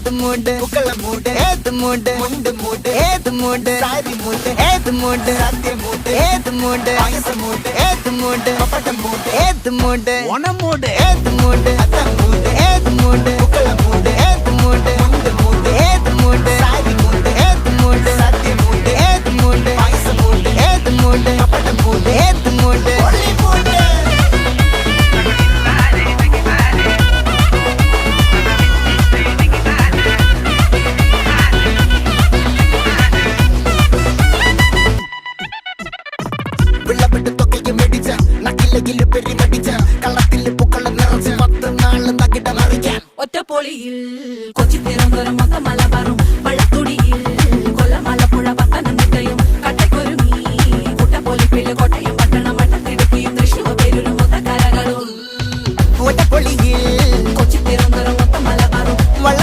ഏത് മൂട് പുക്കള മൂട് ഏത് മൂട് മുണ്ട് മൂട് ഏത് മൂട് സാരി മൂട് ഏത് മൂട് സദ്യ മൂട് ഏത് മൂട് പായസ മൂട് ഏത് മൂട് പപ്പടം മൂട് ഏത് മൂട് ഓണം മൂട് ഏത് മൂട് അത്തം മൂട് ഏത് മൂട് പുക്കള മൂട് ഏത് മൂട് മുണ്ട് മൂട് ഏത് മൂട് സാരി മൂട് ഏത് മൂട് സദ്യ മൂട് ഏത് മൂട് പായസ മൂട് ഏത് മൂട് പപ്പടം മൂട് ഏത് മൂട് ഒളി മൂട് വിളവെട്ട് തൊക്കയും വെടിച്ച നക്കിലകില് പെരുമടിച്ച കള്ളത്തില് പൂക്കള നിറച്ച് 10 നാള് നകിട മറിക്കാൻ ഒറ്റപ്പൊളിയിൽ കൊച്ചി തിരുവനന്തപുരം മൊത്തം മലബാറും